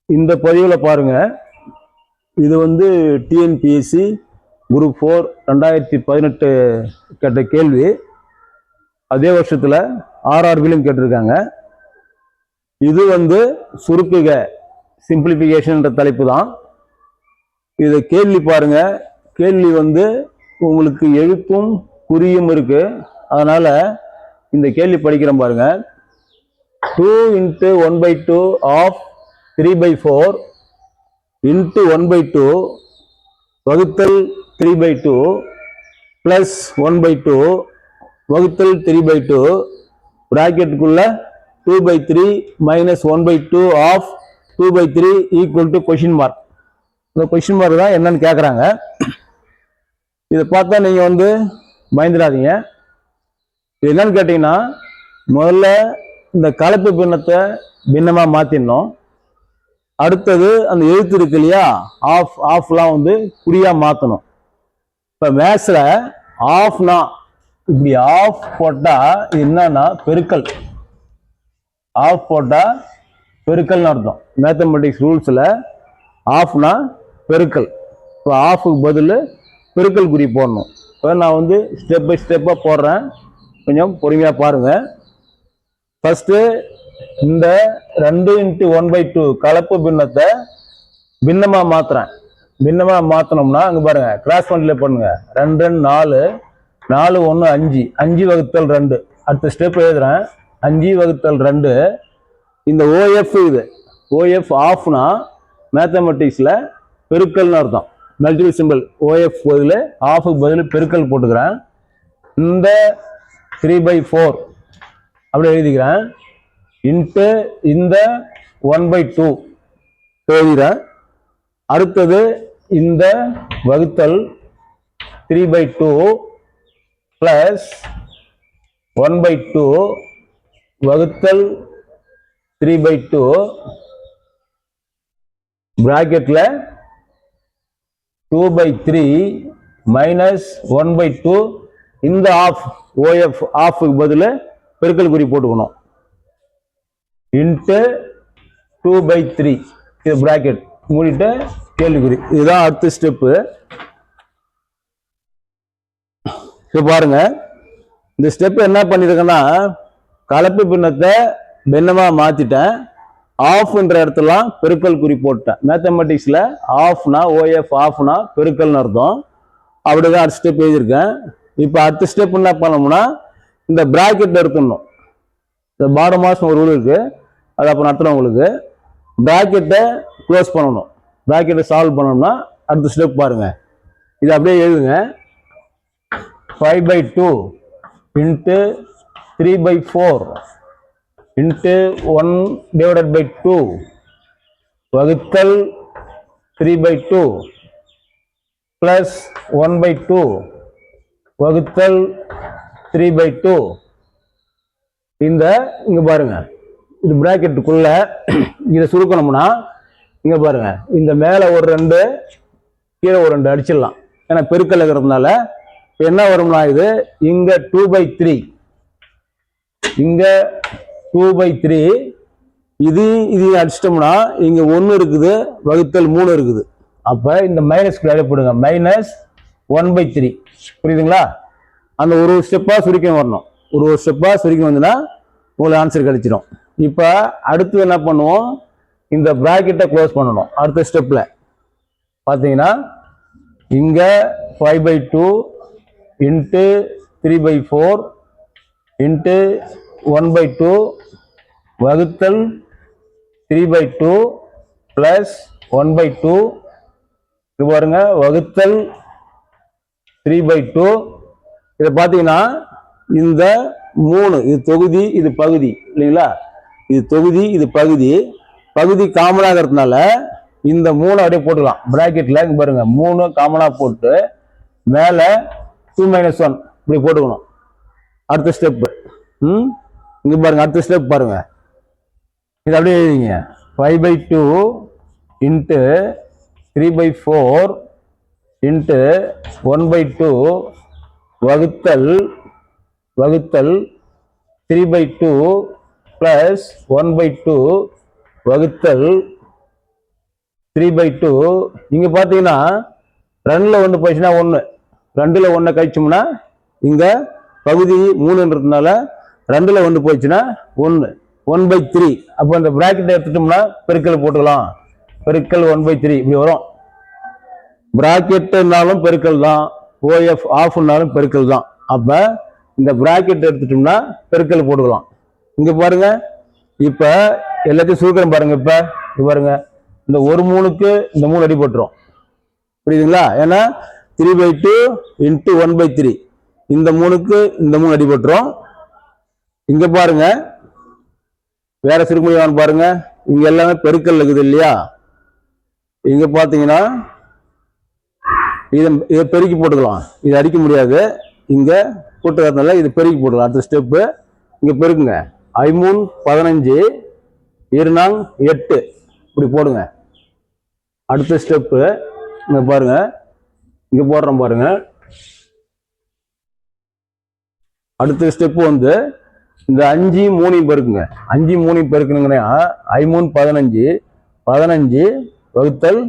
இந்த பதிவில் பாருங்க, இது வந்து டிஎன்பிஎஸ்சி குரூப் 4 2018 கேட்ட கேள்வி. அதே வருஷத்துல ஆர்ஆர்பிலும் கேட்டிருக்காங்க. இது வந்து சுருக்குக சிம்பிளிஃபிகேஷன் தலைப்பு தான். இது கேள்வி பாருங்க. கேள்வி வந்து உங்களுக்கு எழுத்தும் குறியும் இருக்கு. அதனால இந்த கேள்வி படிக்கிறோம் பாருங்க. 2 into 1/2 of 3/4 into 1/2 வகுத்தல் 3/2 plus 1/2 வகுத்தல் 3/2 பிராக்கெட்டுக்குள்ள 2/3 minus 1/2 of 2/3 equal to question mark. இந்த கொஸ்டின் மார்க் தான் என்னன்னு கேட்குறாங்க. இதை பார்த்தா நீங்கள் வந்து பயந்துடாதீங்க. இது என்னன்னு கேட்டிங்கன்னா, முதல்ல இந்த கலப்பு பின்னத்தை பின்னமாக மாற்றிடணும். அடுத்தது அந்த எழுத்து இருக்கு இல்லையா, ஆஃப்லாம் வந்து குறியாக மாற்றணும். இப்போ மேத்ஸில் ஆஃப்னா இப்படி ஆஃப் போட்டால் என்னன்னா பெருக்கல். ஆஃப் போட்டால் பெருக்கல்னு அர்த்தம். மேத்தமெட்டிக்ஸ் ரூல்ஸில் ஆஃப்னா பெருக்கல். இப்போ ஆஃபுக்கு பதில் பெருக்கல் குறி போடணும். இப்போ நான் வந்து ஸ்டெப் பை ஸ்டெப்பாக போடுறேன், கொஞ்சம் பொறுமையாக பாருங்கள். ஃபஸ்ட்டு இந்த 2 into 1/2 கலப்பு பின்னத்தை பின்னமாக மாற்றுறேன். பின்னமாக மாற்றினோம்னா அங்கே பாருங்கள், கிராஸ் மல்டிப்ளை பண்ணுங்க. 2 4 4 1 5 5 வகுத்தல் 2. அடுத்த ஸ்டெப் எழுதுறேன், 5 வகுத்தல் 2. இந்த ஓஎஃப் இது ஓஎஃப் ஆஃப்னா மேத்தமெட்டிக்ஸில் பெருக்கல்னு அர்த்தம். மல்டிபிள் சிம்பிள் ஓஎஃப் பதில் ஆஃபுக்கு பதில் பெருக்கல் போட்டுக்கிறேன். இந்த 3/4 அப்படி எழுதிக்கிறேன். இன்ட்டு இந்த 1/2 எழுதிக்கிறேன். அடுத்தது இந்த வகுத்தல் 3/2 பிளஸ் 1/2 வகுத்தல் 3/2 பிராக்கெட்ல 2/3 மைனஸ் 1/2 இந்த ஆஃப் ஓஎஃப் ஆஃபுக்கு பதில் பெருக்கல் குறி போட்டுக்கணும். இன்ட்டு 2/3 இது பிராக்கெட் மூடிட்டு கேள்விக்குறி. இதுதான் அடுத்த ஸ்டெப்பு. இப்போ பாருங்க, இந்த ஸ்டெப் என்ன பண்ணிருக்கேன்னா, கலப்பு பின்னத்தை பின்னமாக மாற்றிட்டேன். ஆஃப்ன்ற இடத்துலாம் பெருக்கல் குறி போட்டேன். மேத்தமெட்டிக்ஸில் ஆஃப்னா ஓஎஃப் ஆஃப்னா பெருக்கல்னு அர்த்தம். அப்படிதான் அடுத்த ஸ்டெப் எழுதியிருக்கேன். இப்போ அடுத்த ஸ்டெப் என்ன பண்ணோம்னா, இந்த பிராக்கெட் எடுத்துடணும். இந்த பாடம் மாதம் ஒரு ரூல் இருக்கு, அது அப்போ நடத்துகிறோம் உங்களுக்கு. பிராக்கெட்டை க்ளோஸ் பண்ணணும். பிராக்கெட்டை சால்வ் பண்ணோம்னா அடுத்த ஸ்டெப் பாருங்க. இது அப்படியே எழுதுங்க. 5/2 இன்ட்டு 3/4 இன்ட்டு 1/2 வகுத்தல் 3/2 பிளஸ் 1/2 வகுத்தல் 3/2. இந்த இங்க பாருங்க, இது பிராக்கெட்டுக்குள்ள இதை சுருக்கணும்னா இங்க பாருங்க, இந்த மேல ஒரு 2 கீழே ஒரு 2 அடிச்சிடலாம். ஏன்னா பெருக்கல் இருக்கிறதுனால என்ன வரும்னா, இது இங்க 2/3 இங்க 2/3 இது அடிச்சிட்டோம்னா இங்க 1 இருக்குது வகுத்தல் 3 இருக்குது. அப்ப இந்த மைனஸ் போடுங்க, மைனஸ் 1/3. புரியுதுங்களா? அந்த ஒரு ஸ்டெப்பா சுருக்கம் வரணும். ஒரு ஸ்டெப்பா சுருக்கம் வந்துன்னா உங்களுக்கு ஆன்சர் கிடைச்சிடும். இப்ப அடுத்து என்ன பண்ணுவோம், இந்த பிராக்கெட்டை க்ளோஸ் பண்ணணும். அடுத்த ஸ்டெப்ல பாத்தீங்கன்னா இங்க 5/2 இன்ட்டு 3/4 இன்ட்டு 1/2 வகுத்தல் 3/2 பிளஸ் 1/2 இது பாருங்க வகுத்தல் 3/2. இதை பார்த்தீங்கன்னா இந்த 3 இது தொகுதி இது பகுதி இல்லைங்களா? இது தொகுதி இது பகுதி. பகுதி காமனாக இருக்கிறதுனால இந்த 3 அப்படியே போட்டுக்கலாம் பிராக்கெட்ல. இங்க பாருங்க 3 காமனா போட்டு மேல 2 - 1 இப்படி போட்டுக்கணும். அடுத்த ஸ்டெப் இங்க பாருங்க, அடுத்த ஸ்டெப் பாருங்க. இது அப்படியே எழுதிங்க. 5/2 இன்ட்டு 3/4 இன்ட்டு 1/2 வகுத்தல் 3/2 பிளஸ் 1/2 வகுத்தல் 3/2. இங்க பாத்தீங்கன்னா 2ல 1 போயிடுச்சுன்னா 1, 2ல 1 கழிச்சோம்னா இங்க பகுதி 3ன்றதுனால 2ல 1 போயிடுச்சுன்னா 1, 1/3. அப்போ இந்த பிராக்கெட் எடுத்துட்டோம்னா பெருக்கல் போட்டுக்கலாம். பெருக்கல் 1/3 இப்படி வரும். பிராக்கெட்னாலும் பெருக்கல் தான், OF ஆஃப்னாலும் பெருக்கல் தான். அப்ப இந்த பிராக்கெட் எடுத்துட்டோம்னா பெருக்கல் போட்டுக்கலாம். இங்க பாருங்க, இப்ப எல்லாத்தையும் சுருக்கிறேன் பாருங்க. இப்ப பாருங்க, இந்த ஒரு 3க்கு இந்த 3 அடிபட்டுரும். புரியுதுங்களா? ஏன்னா 3/2 இன்ட்டு 1/3. இந்த 3க்கு இந்த 3 அடிபட்டுரும். இங்க பாருங்க, வேற சுருக்கமுடிவான்னு பாருங்க. இங்க எல்லாமே பெருக்கல் இருக்குது இல்லையா? இங்க பாத்தீங்கன்னா இதை பெருக்கி போட்டுக்கலாம். இது அடிக்க முடியாது, இங்க போட்டுக்கிறதுனால இது பெருக்கி போட்டுக்கலாம். அடுத்த ஸ்டெப்பு இங்க பெருக்குங்க. 5 15 2 8 இப்படி போடுங்க. அடுத்த ஸ்டெப்பு இங்க பாருங்க, இங்க போடுறோம் பாருங்க. அடுத்த ஸ்டெப் வந்து இந்த 5 3 பெருக்குங்க. 5 3 பெருக்கணுங்கன்னா 5 15 15 வகுத்தல்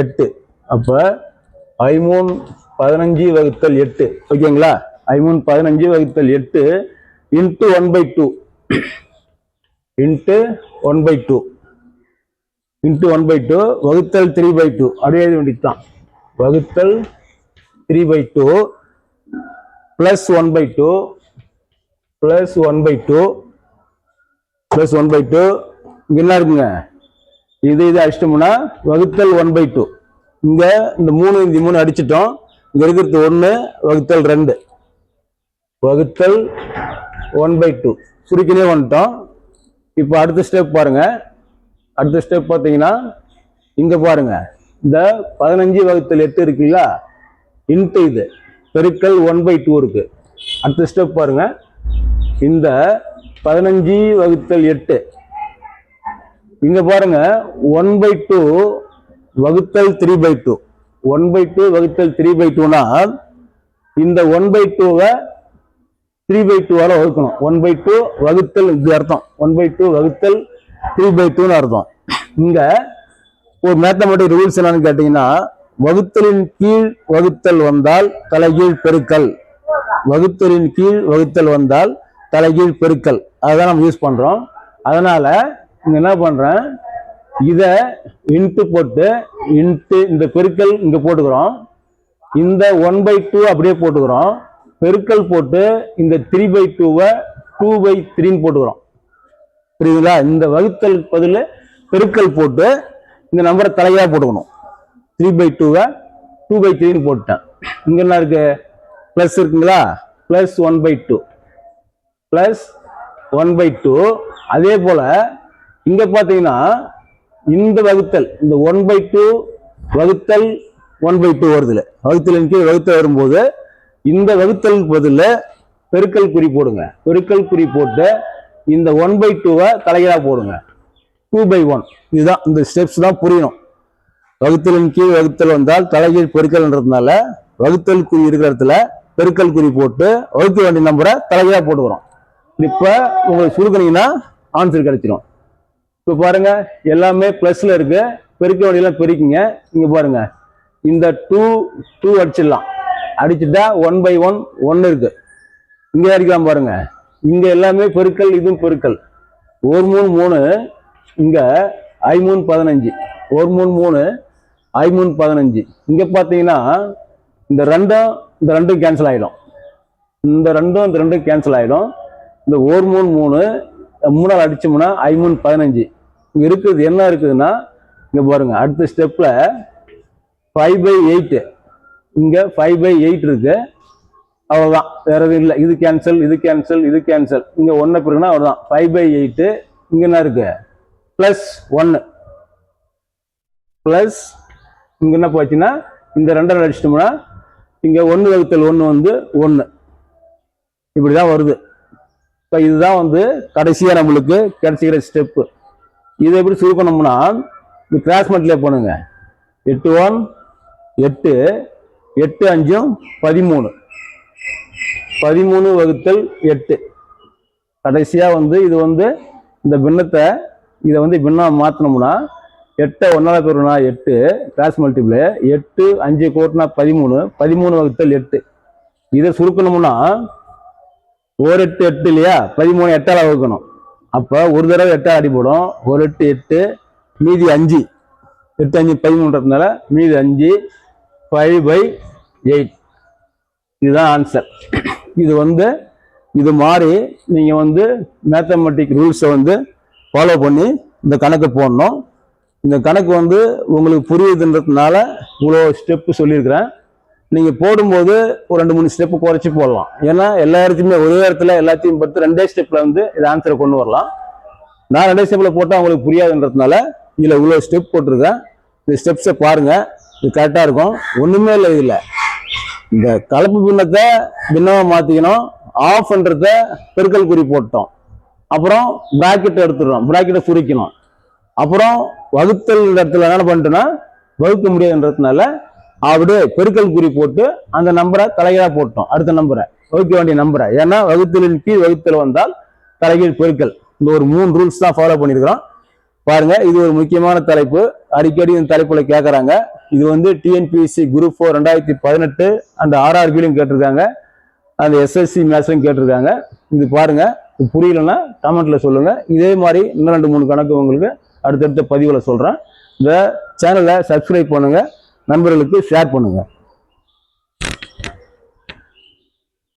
8. அப்ப 5 15 வகுத்தல் 8. ஓகேங்களா? 5 15 வகுத்தல் 8 இன்ட்டு 1/2 இன்ட்டு 1/2 இன்ட்டு 1/2 வகுத்தல் 3/2. அப்படியே எழுத வேண்டியதுதான். வகுத்தல் 3/2 பிளஸ் 1/2 பிளஸ் 1/2 பிளஸ் 1/2. இங்க என்ன இருக்குங்க? இது அடிச்சிட்டோம்னா வகுத்தல் 1/2. இங்க இந்த 3 அடிச்சிட்டோம். இங்க இருக்கிறது 1 வகுத்தல் 2 வகுத்தல் 1/2 சுருக்கினே வந்துட்டோம். இப்போ அடுத்த ஸ்டெப் பாருங்க. அடுத்த ஸ்டெப் பார்த்தீங்கன்னா இங்க பாருங்க, இந்த 15 வகுத்தல் 8 இருக்குல்ல, இன்ட்டு இது பெருக்கல் 1/2 இருக்கு. அடுத்த ஸ்டெப் பாருங்க, இந்த 15 வகுத்தல் 8 இங்க பாருங்க 1/2 வகுத்தல் 3/2. 1/2 வகுத்தல் 3/2னா இந்த 1/2 3/2 வகுக்கணும். 1/2 வகுத்தல் இது அர்த்தம். 1/2 வகுத்தல் 3/2 அர்த்தம். இங்க ஒரு மேத்தமெட்டிக் ரூல்ஸ் என்னன்னு கேட்டீங்கன்னா, வகுத்தலின் கீழ் வகுத்தல் வந்தால் தலைகீழ் பெருக்கல். வகுத்தலின் கீழ் வகுத்தல் வந்தால் தலைகீழ் பெருக்கல். அதுதான் நம்ம யூஸ் பண்றோம். அதனால இங்க என்ன பண்றேன், இத இன்ட்டு போட்டு இன்ட்டு இந்த பெருக்கல் இங்க போட்டுக்கிறோம். இந்த 1/2 அப்படியே போட்டுக்கிறோம். பெருக்கல் போட்டு இந்த 3/2 2/3 போட்டுக்கிறோம். புரியுதுங்களா? இந்த வகுத்தல் பதில் பெருக்கல் போட்டு இந்த நம்பரை தலையா போட்டுக்கணும். 3/2 2/3 போட்டேன். இங்க என்ன இருக்கு? பிளஸ் இருக்குங்களா? Plus 1/2 plus 1/2. அதே போல இங்க பாத்தீங்கன்னா இந்த வகுத்தல் இந்த 1/2 வகுத்தல் 1/2 வருதுல, வகுத்தலின் கீழ் வகுத்தல் வரும்போது இந்த வகுத்தல் பதில பெருக்கல் குறி போடுங்க. பெருக்கல் குறி போட்டு இந்த 1/2 தலைகீழா போடுங்க. 2/1. இதுதான் இந்த ஸ்டெப்ஸ் தான் புரியணும். வகுத்தலின் கீழ் வகுத்தல் வந்தால் தலைகீழ் பெருக்கல்ன்றதுனால வகுத்தல் குறி இருக்கிற இடத்துல பெருக்கல் குறி போட்டு வகுக்க வேண்டிய நம்பரை தலைகீழா போட்டுக்கிறோம். இப்ப உங்களுக்கு சுருக்கினீங்கன்னா ஆன்சர் கிடைச்சிடும். இப்ப பாருங்க, எல்லாமே பிளஸ்ல இருக்கு. பெருக்க வேண்டியெல்லாம் பெருக்கிங்க. இங்க பாருங்க, இந்த 2 அடிச்சிடலாம். அடிச்சுட்டா 1/1 1 இருக்கு. இங்க அடிக்கலாம் பாருங்க. இங்க எல்லாமே பெருக்கல், இதுவும் பெருக்கல். 1 3 3 இங்க 5 15 1 3 3 5 15. இங்க பாத்தீங்கன்னா இந்த ரெண்டும் கேன்சல் ஆயிடும். இந்த ரெண்டும் கேன்சல் ஆயிடும். இந்த 1 3 3 3 அடிச்சோம்னா 5 15. இங்க இருக்குது என்ன இருக்குதுன்னா, இங்க பாருங்க, அடுத்த ஸ்டெப்ல 5/8. இங்க 5/8 இருக்கு. அவ்வளவுதான், வேற எதுவும் இல்லை. இது கேன்சல், இது கேன்சல், இது கேன்சல். இங்க 1 பிறகுனா அவ்வளவுதான். 5/8. இங்க என்ன இருக்கு? பிளஸ் 1 பிளஸ் இங்க என்ன போச்சுன்னா இந்த 2 அடிச்சிட்டோம்னா இங்க 1 வகுத்தல் 1 வந்து 1. இப்படிதான் வருது. இப்ப இதுதான் வந்து கடைசியா நம்மளுக்கு கிடைச்சிக்கிற ஸ்டெப். இதை எப்படி சுருக்கணும்னா இந்த கிராஸ் மல்டிப்ளை பண்ணுங்க. 8 1 8 8 5 13 13 வகுத்தல் 8. கடைசியா வந்து இது வந்து இந்த பின்னத்தை இதை வந்து பின்னம் மாற்றினோம்னா 8 1 பெருனா 8 கிராஸ் மல்டிபிள் 8 5 கூட்டினா 13 13 வகுத்தல் 8. இதை சுருக்கணும்னா 1 8 8 இல்லையா 13 8ஆல் வகுக்கணும். அப்போ ஒரு தடவை 8ஆல் அடிபடும். 1 8 8 மீதி 5 8 5 13ன்றதுனால மீதி 5 5/8. இதுதான் ஆன்சர். இது வந்து இது மாதிரி நீங்கள் வந்து மேத்தமெட்டிக் ரூல்ஸை வந்து ஃபாலோ பண்ணி இந்த கணக்கு போடணும். இந்த கணக்கு வந்து உங்களுக்கு புரியுதுன்றதுனால இவ்வளோ ஸ்டெப்பு சொல்லியிருக்கிறேன். நீங்கள் போடும்போது ஒரு 2-3 ஸ்டெப்பு குறைச்சி போடலாம். ஏன்னா எல்லா இடத்துலையுமே ஒரே இடத்துல எல்லாத்தையும் பார்த்து 2 ஸ்டெப்பில் வந்து இது ஆன்சரை கொண்டு வரலாம். நான் 2 ஸ்டெப்பில் போட்டால் உங்களுக்கு புரியாதுன்றதுனால இதில் இவ்வளோ ஸ்டெப் போட்டிருக்கேன். இந்த ஸ்டெப்ஸை பாருங்கள், இது கரெக்டாக இருக்கும். ஒன்றுமே இல்லை. இதில் இந்த கலப்பு பின்னத்தை பின்னமாக மாற்றிக்கணும். ஆஃப்ன்றத பெருக்கல் குறி போட்டோம். அப்புறம் பிராக்கெட்டை எடுத்துடுறோம், பிராக்கெட்டை சுருக்கணும். அப்புறம் வகுத்தல் இடத்துல என்ன பண்ணிட்டோன்னா வகுக்க முடியாதுன்றதுனால அப்படியே பெருக்கல் குறி போட்டு அந்த நம்பரை தலைகீழாக போட்டோம். அடுத்த நம்பரை வகுக்க வேண்டிய நம்பரை, ஏன்னா வகுத்தலின் கீழ் வகுத்தல் வந்தால் தலைகீழ் பெருக்கல். இந்த ஒரு 3 ரூல்ஸ் தான் ஃபாலோ பண்ணியிருக்கிறோம். பாருங்க, இது ஒரு முக்கியமான தலைப்பு. அடிக்கடி இந்த தலைப்புல கேட்கறாங்க. இது வந்து டிஎன்பிஎஸ்சி குரூப் 4 2018 அந்த ஆர்ஆர்பிலையும் கேட்டிருக்காங்க, அந்த எஸ்எஸ்சி மேத்ஸ்லையும் கேட்டிருக்காங்க. இது பாருங்க, புரியலன்னா கமெண்ட்ல சொல்லுங்க. இதே மாதிரி இன்னும் 2-3 கணக்கு உங்களுக்கு அடுத்தடுத்த பதிவுல சொல்றேன். இந்த சேனலை சப்ஸ்கிரைப் பண்ணுங்க, நண்பர்களுக்கு ஷேர் பண்ணுங்க.